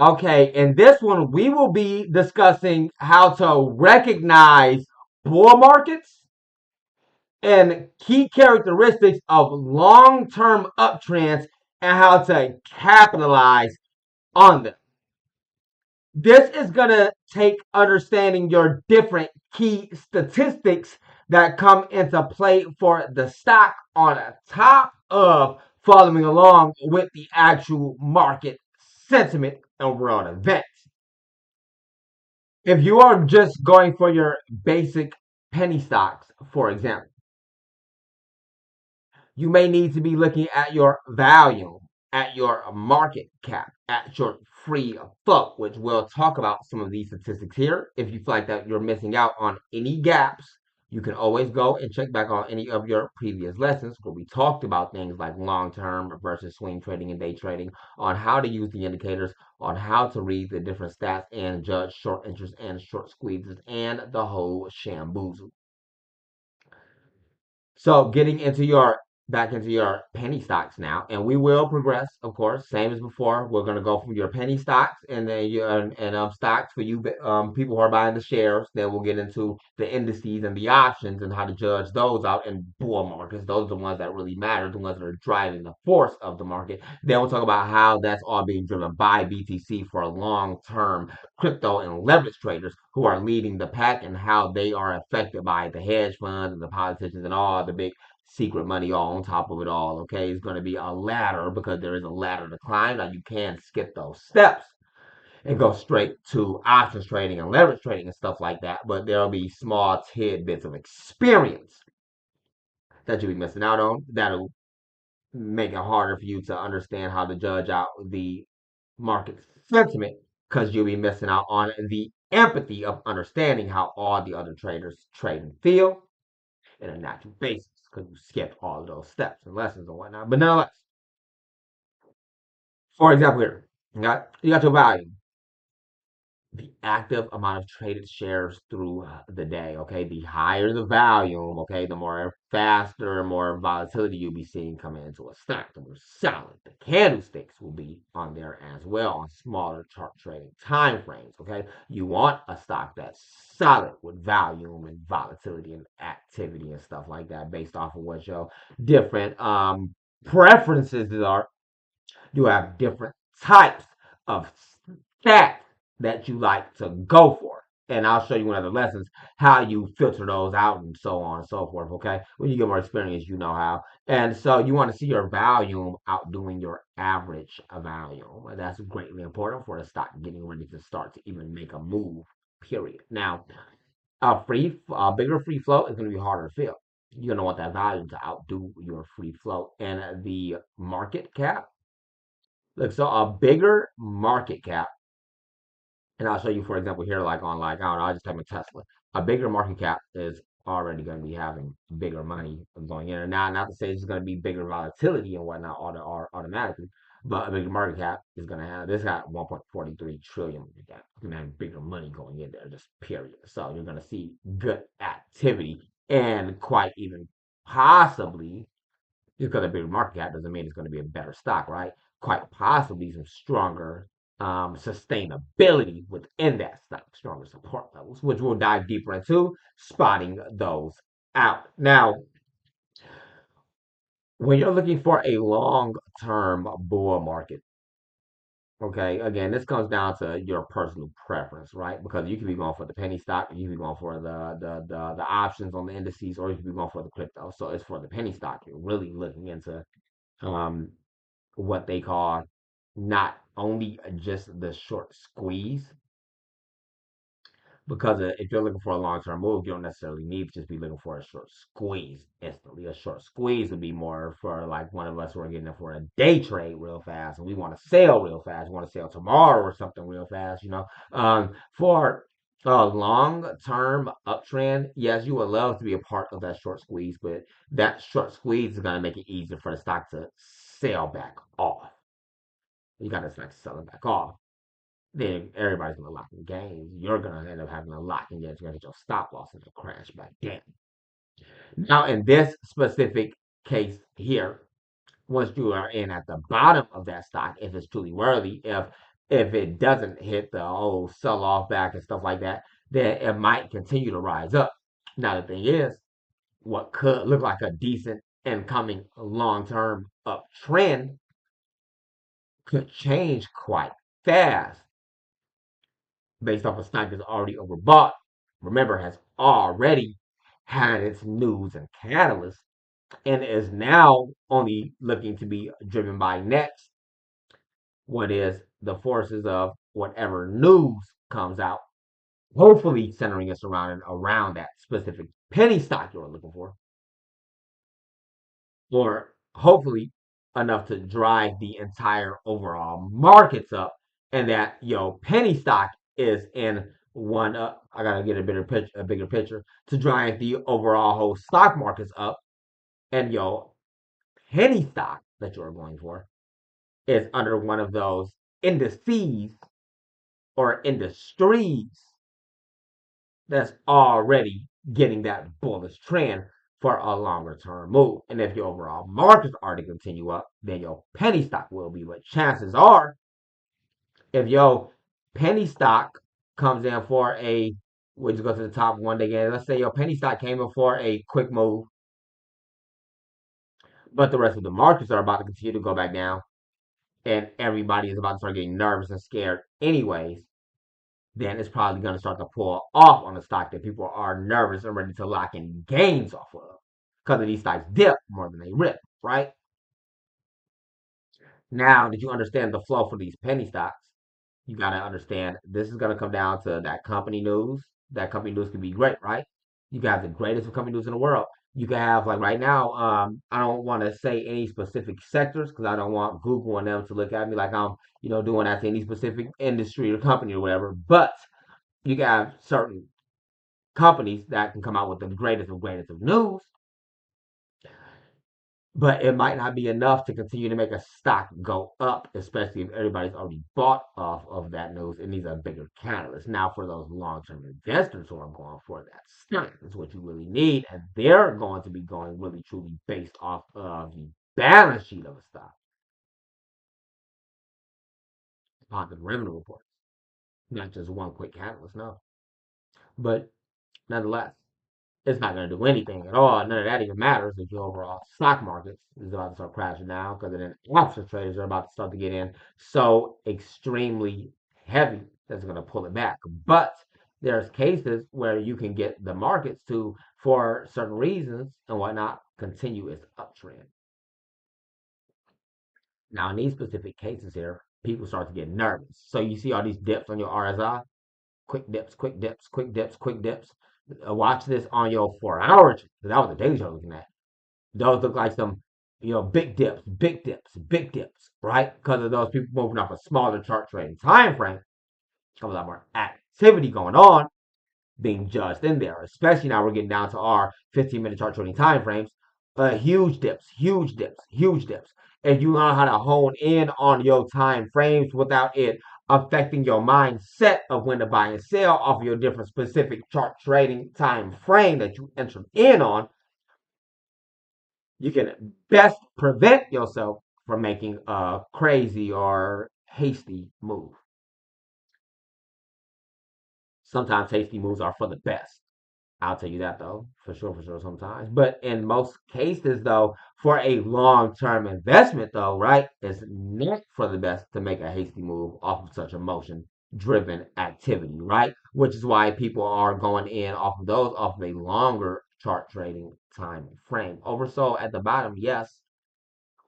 Okay, in this one, we will be discussing how to recognize bull markets and key characteristics of long term uptrends and how to capitalize on them. This is going to take understanding your different key statistics that come into play for the stock on top of following along with the actual market sentiment and world events. If you are just going for your basic penny stocks, for example, you may need to be looking at your volume, at your market cap, at your free float, which we'll talk about some of these statistics here. If you feel like that you're missing out on any gaps, you can always go and check back on any of your previous lessons where we talked about things like long-term versus swing trading and day trading, on how to use the indicators, on how to read the different stats and judge short interest and short squeezes and the whole shamboozle. So getting into your back into your penny stocks now, and we will progress, of course, same as before. We're gonna go from your penny stocks and then your stocks for you people who are buying the shares. Then we'll get into the indices and the options and how to judge those out in bull markets. Those are the ones that really matter, the ones that are driving the force of the market. Then we'll talk about how that's all being driven by BTC for long term crypto and leverage traders who are leading the pack and how they are affected by the hedge funds and the politicians and all the big secret money all on top of it all. Okay, it's going to be a ladder because there is a ladder to climb. Now you can skip those steps and go straight to options trading and leverage trading and stuff like that, but there'll be small tidbits of experience that you'll be missing out on that'll make it harder for you to understand how to judge out the market sentiment because you'll be missing out on the empathy of understanding how all the other traders trade and feel in a natural basis because you skipped all of those steps and lessons and whatnot. But nonetheless, for example, here you got your value, the active amount of traded shares through the day. Okay, the higher the volume, okay, the more faster, more volatility you'll be seeing coming into a stock. The more solid the candlesticks will be on there as well on smaller chart trading time frames. Okay, you want a stock that's solid with volume and volatility and activity and stuff like that, based off of what your different preferences are. You have different types of stats that you like to go for. And I'll show you in other lessons how you filter those out and so on and so forth. Okay. When you get more experience, you know how. And so you want to see your volume outdoing your average volume. And that's greatly important for the stock getting ready to start to even make a move, period. Now, a bigger free float is going to be harder to fill. You're going to want that volume to outdo your free float. And the market cap, look, so a bigger market cap, and I'll show you, for example, here, like on, like, I don't know, I just type in Tesla. A bigger market cap is already going to be having bigger money going in. And now, not to say it's going to be bigger volatility and whatnot automatically, but a bigger market cap is going to have, this got 1.43 trillion market cap. It's going to have bigger money going in there, just period. So you're going to see good activity and quite even possibly, just because a bigger market cap doesn't mean it's going to be a better stock, right? Quite possibly some stronger sustainability within that stock, stronger support levels, which we'll dive deeper into, spotting those out. Now, when you're looking for a long-term bull market, okay, again, this comes down to your personal preference, right? Because you can be going for the penny stock, you can be going for the options on the indices, or you can be going for the crypto. So it's for the penny stock. You're really looking into um, what they call not only just the short squeeze, because if you're looking for a long term move, you don't necessarily need to just be looking for a short squeeze instantly. A short squeeze would be more for like one of us who are getting it for a day trade real fast and we want to sell real fast. We want to sell tomorrow or something real fast. For a long term uptrend, yes, you would love to be a part of that short squeeze, but that short squeeze is going to make it easier for the stock to sell back off. You got to start selling back off, then everybody's gonna lock in gains. You're gonna end up having a lock in gains. You're gonna hit your stop loss and it'll crash back down. Now, in this specific case here, once you are in at the bottom of that stock, if it's truly worthy, if If it doesn't hit the old sell off back and stuff like that, then it might continue to rise up. Now, the thing is, what could look like a decent incoming long term uptrend could change quite fast based off a stock that's already overbought. Remember, has already had its news and catalyst and is now only looking to be driven by next what is the forces of whatever news comes out, hopefully centering us around that specific penny stock you're looking for, or hopefully enough to drive the entire overall markets up, and that penny stock is in one. I gotta get a bigger picture to drive the overall whole stock markets up, and penny stock that you're going for is under one of those indices or industries that's already getting that bullish trend for a longer term move. And if your overall markets are to continue up, then your penny stock will be. But chances are, if your penny stock comes in for we'll just go to the top one day again. Let's say your penny stock came in for a quick move, but the rest of the markets are about to continue to go back down, and everybody is about to start getting nervous and scared, anyways. Then it's probably going to start to pull off on the stock that people are nervous and ready to lock in gains off of. Because of these stocks dip more than they rip, right? Now, did you understand the flow for these penny stocks? You got to understand this is going to come down to that company news. That company news can be great, right? You got the greatest of company news in the world. You can have, like right now, I don't want to say any specific sectors because I don't want Google and them to look at me like I'm, doing that to any specific industry or company or whatever. But you can have certain companies that can come out with the greatest of news, but it might not be enough to continue to make a stock go up, especially if everybody's already bought off of that news. It needs a bigger catalyst. Now, for those long-term investors who are going for that stock, is what you really need, and they're going to be going really truly based off of the balance sheet of a stock, positive revenue reports, not just one quick catalyst. No, but nonetheless, it's not going to do anything at all. None of that even matters if your overall stock market is about to start crashing down because then option traders are about to start to get in so extremely heavy that's going to pull it back. But there's cases where you can get the markets to, for certain reasons and whatnot, continue its uptrend. Now, in these specific cases here, people start to get nervous. So you see all these dips on your RSI, quick dips, quick dips, quick dips, quick dips. Watch this on your 4 hour. That was the daily chart looking at. Those look like some, big dips, big dips, big dips, right? Because of those people moving off a smaller chart trading time frame. A lot more activity going on being judged in there, especially now we're getting down to our 15-minute chart trading time frames. Huge dips, huge dips, huge dips. And you learn how to hone in on your time frames without it affecting your mindset of when to buy and sell off of your different specific chart trading time frame that you entered in on, you can best prevent yourself from making a crazy or hasty move. Sometimes hasty moves are for the best. I'll tell you that though, for sure, sometimes. But in most cases, though, for a long-term investment, though, right, it's not for the best to make a hasty move off of such emotion-driven activity, right? Which is why people are going in off of those off of a longer chart trading time frame. Oversold at the bottom, yes,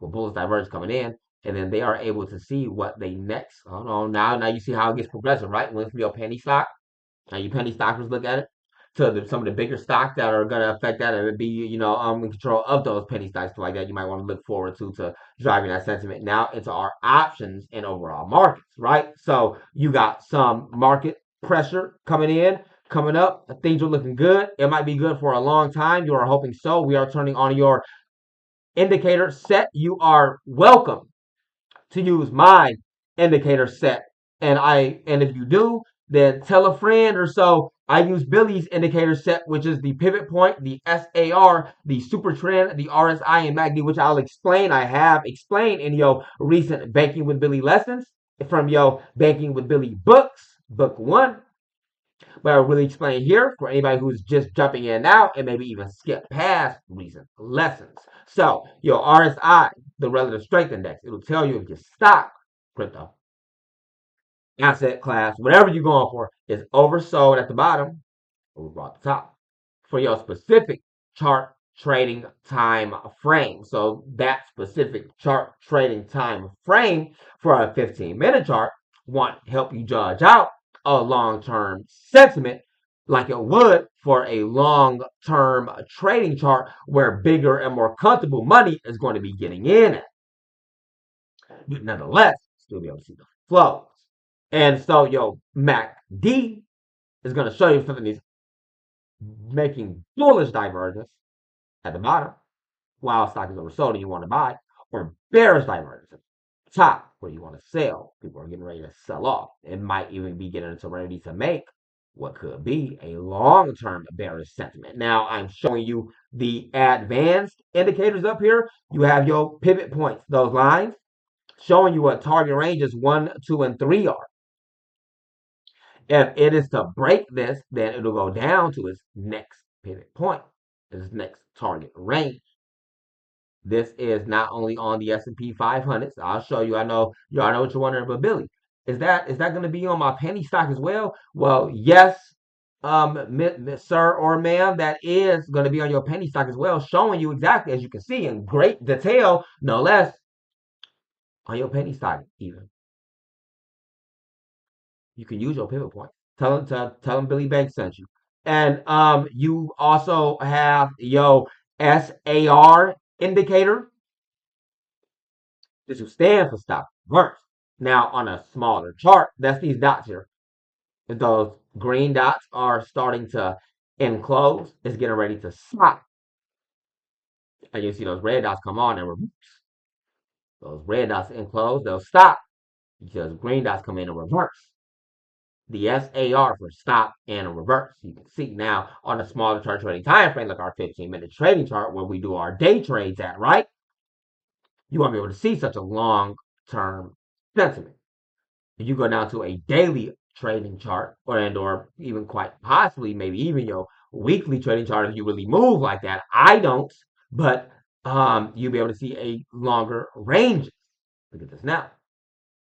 with bullish divergence coming in, and then they are able to see what they next. Hold on, now you see how it gets progressive, right? Went from your penny stock. Now you penny stockers look at it to some of the bigger stocks that are going to affect that and be in control of those penny stocks like that. You might want to look forward to driving that sentiment now into our options and overall markets, right? So you got some market pressure coming up. Things are looking good. It might be good for a long time. You are hoping so. We are turning on your indicator set. You are welcome to use my indicator set. And if you do, then tell a friend or so. I use Billy's indicator set, which is the pivot point, the SAR, the super trend, the RSI, and MACD, which I'll explain. I have explained in your recent Banking with Billy lessons. from your Banking with Billy books, book one. But I really explain here for anybody who's just jumping in now and maybe even skip past recent lessons. So your RSI, the relative strength index, it'll tell you if your stock, crypto, asset class, whatever you're going for, is oversold at the bottom over at the top for your specific chart trading time frame. So that specific chart trading time frame for a 15-minute chart won't help you judge out a long-term sentiment like it would for a long-term trading chart where bigger and more comfortable money is going to be getting in it. But nonetheless, still be able to see the flows. And so your MACD is going to show you something that's making bullish divergence at the bottom, while stock is oversold and you want to buy, or bearish divergence at the top where you want to sell. People are getting ready to sell off. It might even be getting into ready to make what could be a long-term bearish sentiment. Now I'm showing you the advanced indicators up here. You have your pivot points, those lines, showing you what target ranges 1, 2, and 3 are. If it is to break this, then it'll go down to its next pivot point, its next target range. This is not only on the S&P 500. So I'll show you. I know y'all know what you're wondering, but Billy, is that going to be on my penny stock as well? Well, yes, sir or ma'am, that is going to be on your penny stock as well, showing you exactly as you can see in great detail, no less, on your penny stock even. You can use your pivot point. Tell them Billy Banks sent you. And you also have your SAR indicator. This will stand for stop reverse. Now on a smaller chart, that's these dots here. If those green dots are starting to enclose, it's getting ready to stop. And you see those red dots come on and reverse. Those red dots enclose, they'll stop because green dots come in and reverse. The SAR for stop and reverse. You can see now on a smaller chart trading time frame, like our 15-minute trading chart where we do our day trades at, right? You won't be able to see such a long-term sentiment. If you go down to a daily trading chart or even quite possibly maybe even your weekly trading chart if you really move like that. I don't, but you'll be able to see a longer range. Look at this now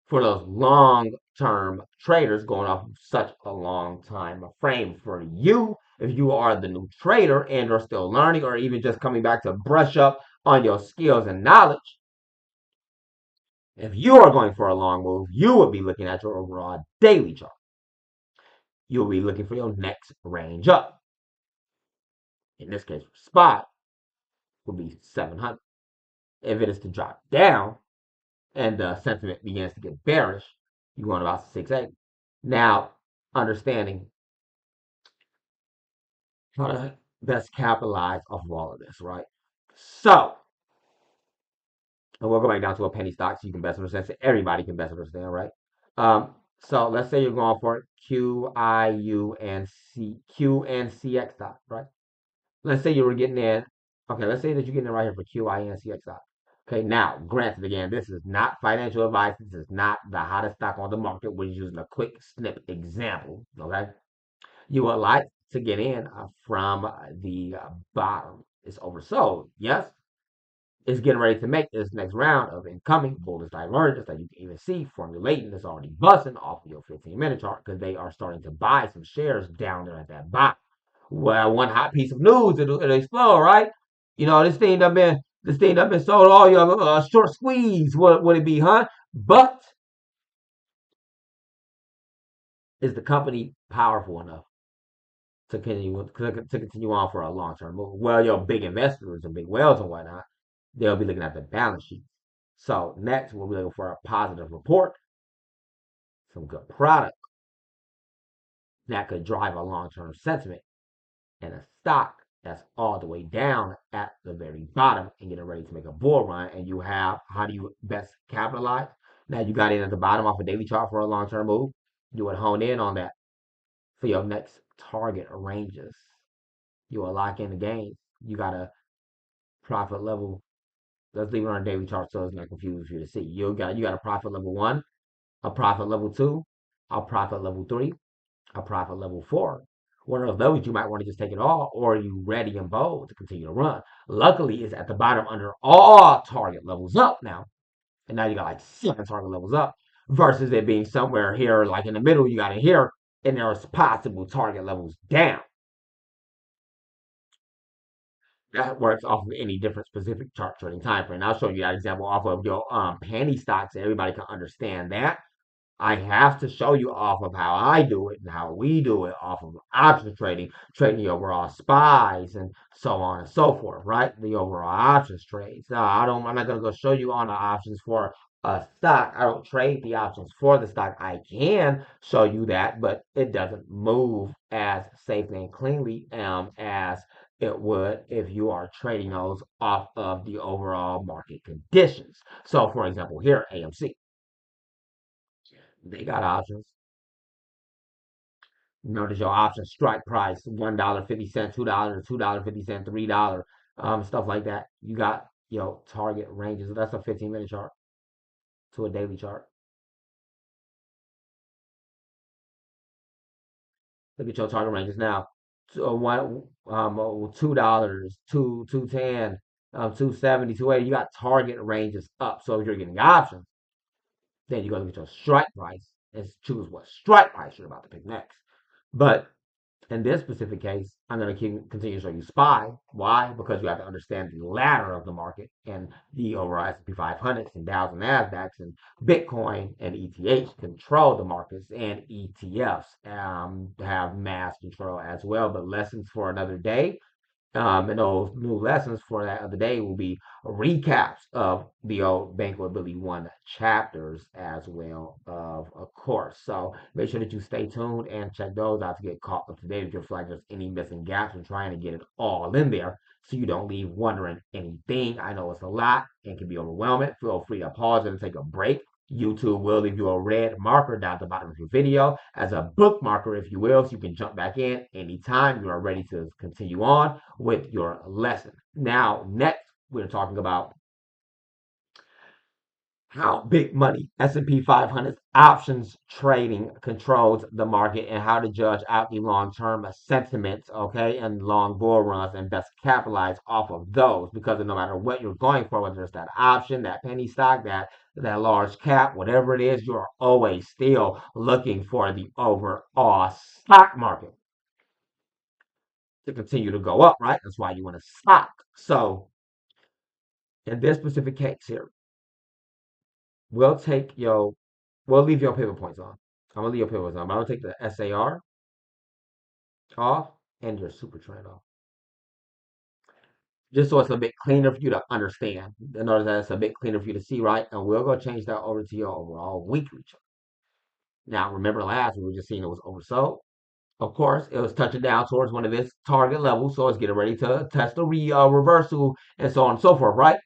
for those long-term traders going off of such a long time frame. For you, if you are the new trader and are still learning or even just coming back to brush up on your skills and knowledge, if you are going for a long move, you will be looking at your overall daily chart. You'll be looking for your next range up. In this case, for spot will be 700. If it is to drop down and the sentiment begins to get bearish, you want about 680. Now, understanding how to best capitalize off of all of this, right? So, and we'll go back down to a penny stock so you can best understand. So everybody can best understand, right? So let's say you're going for Q, I, U, and C, Q and CX stock, right? Let's say you were getting in. Okay, let's say that you're getting in right here for Q, I, and CX stock. Okay, now, granted, again, this is not financial advice. This is not the hottest stock on the market. We're using a quick snip example, okay? You would like to get in from the bottom. It's oversold, yes? It's getting ready to make this next round of incoming bullish divergence that you can even see formulating. It's already busting off of your 15-minute chart because they are starting to buy some shares down there at that bottom. Well, one hot piece of news, it'll explode, right? You know, this thing done been sold all your short squeeze. Would it be, huh? But is the company powerful enough to continue on for a long term move? Well, your big investors and big whales and whatnot, they'll be looking at the balance sheet. So next, we'll be looking for a positive report, some good product that could drive a long term sentiment, and a stock that's all the way down at the very bottom and getting ready to make a bull run. And you have how do you best capitalize? Now you got in at the bottom off a daily chart for a long term move. You would hone in on that for your next target ranges. You will lock in the gains. You got a profit level. Let's leave it on a daily chart so it's not confusing for you to see. You got a profit level 1 a profit level two, a profit level three, a profit level four. One of those you might want to just take it all, or you ready and bold to continue to run. Luckily, it's at the bottom under all target levels up now. And now you got like seven target levels up versus it being somewhere here, like in the middle, you got it here, and there's possible target levels down. That works off of any different specific chart trading time frame. I'll show you that example off of your penny stocks so everybody can understand that. I have to show you off of how I do it and how we do it off of option trading, trading the overall spies and so on and so forth, right? The overall options trades. Now, I'm not gonna go show you on the options for a stock. I don't trade the options for the stock. I can show you that, but it doesn't move as safely and cleanly as it would if you are trading those off of the overall market conditions. So, for example, here, AMC. They got options. Notice your option strike price $1.50, $2, $2.50, $3, stuff like that. You got your target ranges. That's a 15-minute chart to a daily chart. Look at your target ranges now. So $2, 2.10, 2.70, 2.80. You got target ranges up. So if you're getting options, then you're gonna get your strike price and choose what strike price you're about to pick next. But in this specific case, I'm going to continue to show you SPY. Why? Because you have to understand the ladder of the market and the overall S&P 500s and Dows and Nasdaqs and Bitcoin and ETH control the markets, and ETFs have mass control as well. But lessons for another day. And those new lessons for that other day will be recaps of the old Banquet Billy One chapters as well, of course. So make sure that you stay tuned and check those out to get caught up to date if you feel like there's any missing gaps and trying to get it all in there so you don't leave wondering anything. I know it's a lot and can be overwhelming. Feel free to pause and take a break. YouTube will leave you a red marker down at the bottom of your video as a bookmarker, if you will, so you can jump back in anytime you are ready to continue on with your lesson. Now, next, we're talking about how big money S&P 500 options trading controls the market and how to judge out the long-term sentiments, okay, and long bull runs and best capitalize off of those because no matter what you're going for, whether it's that option, that penny stock, that large cap, whatever it is, you're always still looking for the overall stock market to continue to go up, right? That's why you want to stock. So in this specific case here, we'll take your, we'll leave your pivot points on. I'm gonna leave your pivot points on. But I'm gonna take the SAR off and your super trend off, just so it's a bit cleaner for you to understand. In order that it's a bit cleaner for you to see, right? And we'll go change that over to your overall weekly chart. Now, remember last we were just seeing it was oversold. Of course, it was touching down towards one of its target levels, so it's getting ready to test the reversal and so on and so forth, right?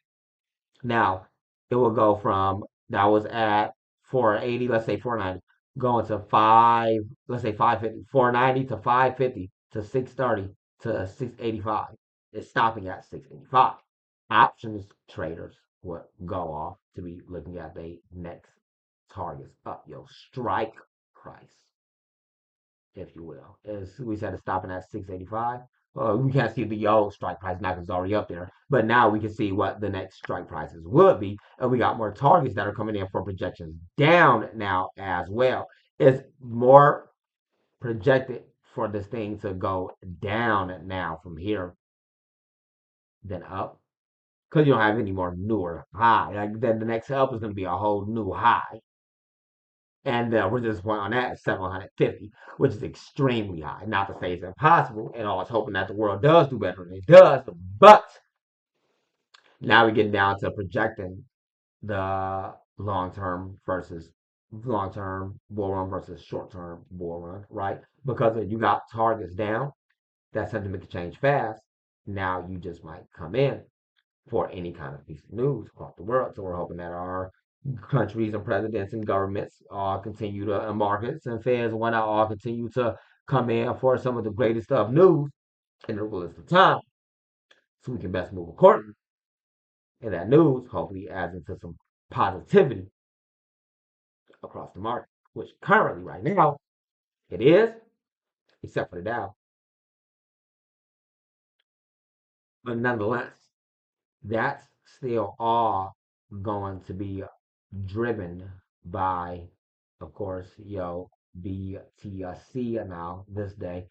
Now, it will go from that was at 480, let's say 490, going to five, let's say 550, 490 to 550 to 630 to 685. It's stopping at 685. Options traders would go off to be looking at the next targets up, your strike price, if you will. As we said, it's stopping at 685. We can't see the old strike price now because it's already up there. But now we can see what the next strike prices would be. And we got more targets that are coming in for projections down now as well. It's more projected for this thing to go down now from here than up. Because you don't have any more newer high. Like then the next up is going to be a whole new high. And the resistance point on that is 750, which is extremely high. Not to say it's impossible, and always hoping that the world does do better than it does. But now we're getting down to projecting the long term bull run versus short term bull run, right? Because if you got targets down, that sentiment can change fast. Now you just might come in for any kind of piece of news across the world. So we're hoping that our countries and presidents and governments all continue to, and markets and feds and whatnot, all continue to come in for some of the greatest of news in the realistic time so we can best move accordingly. And that news hopefully adds into some positivity across the market, which currently right now it is, except for the Dow. But nonetheless, that's still all going to be driven by, of course, BTC now this day.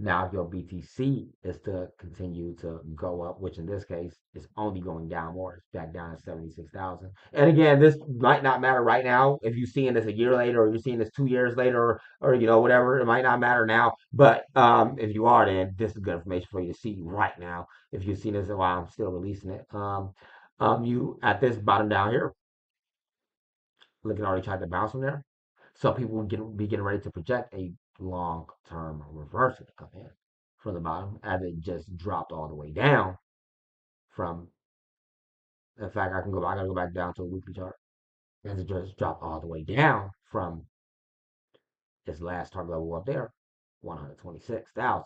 Now if your BTC is to continue to go up, which in this case is only going down more. It's back down to 76,000. And again, this might not matter right now. If you're seeing this a year later, or you're seeing this 2 years later, or whatever, it might not matter now. But if you are, then this is good information for you to see right now. If you've seen this while I'm still releasing it, you at this bottom down here, looking already tried to bounce from there. So people will be getting ready to project a long-term reversal to come in from the bottom as it just dropped all the way down from. In fact, I gotta go back down to a weekly chart as it just dropped all the way down from its last target level up there, 126,000.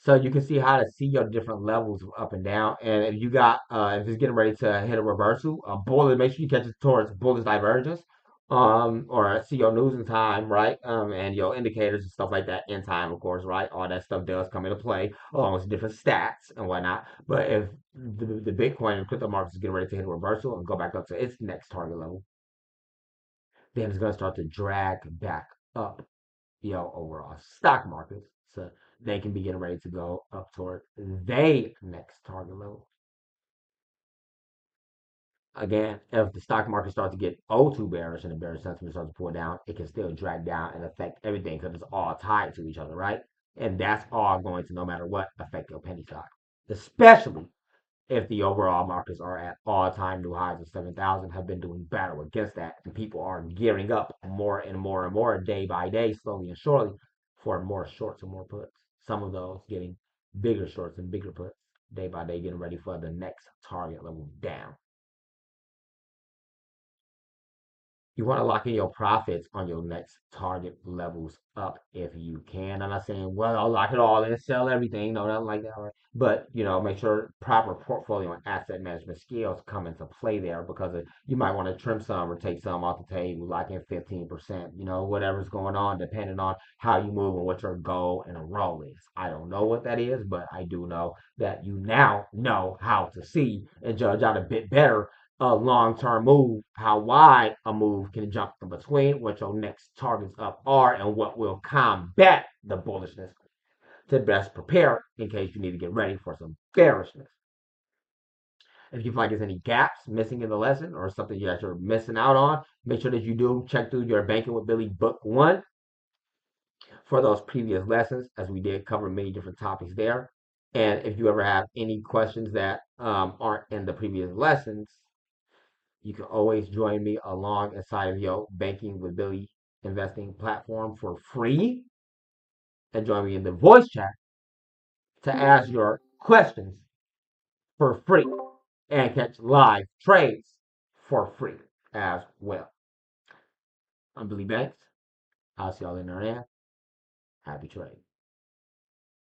So you can see how to see your different levels of up and down. And if you got, if it's getting ready to hit a reversal, bullish, make sure you catch it towards bullish divergence, or see your news in time, right? And your indicators and stuff like that in time, of course, right? All that stuff does come into play, along with different stats and whatnot. But if the Bitcoin and crypto markets is getting ready to hit a reversal and go back up to its next target level, then it's going to start to drag back up overall stock markets. So they can be getting ready to go up toward their next target level. Again, if the stock market starts to get too bearish and the bearish sentiment starts to pull down, it can still drag down and affect everything because it's all tied to each other, right? And that's all going to, no matter what, affect your penny stock, especially if the overall markets are at all-time new highs of 7,000, have been doing battle against that, and people are gearing up more and more and more day by day, slowly and surely, for more shorts and more puts. Some of those getting bigger shorts and bigger puts day by day, getting ready for the next target level down. You want to lock in your profits on your next target levels up if you can. I'm not saying, well, I'll lock it all in and sell everything. No, nothing like that, right? But, make sure proper portfolio and asset management skills come into play there because you might want to trim some or take some off the table, lock in 15%, whatever's going on, depending on how you move and what your goal and a role is. I don't know what that is, but I do know that you now know how to see and judge out a bit better a long-term move, how wide a move can jump in between, what your next targets up are, and what will combat the bullishness to best prepare in case you need to get ready for some bearishness. If you feel like there's any gaps missing in the lesson or something that you're missing out on, make sure that you do check through your Banking with Billy Book 1 for those previous lessons, as we did cover many different topics there. And if you ever have any questions that aren't in the previous lessons, you can always join me along inside of your Banking with Billy investing platform for free and join me in the voice chat to ask your questions for free and catch live trades for free as well. I'm Billy Banks. I'll see y'all in there. Happy trade.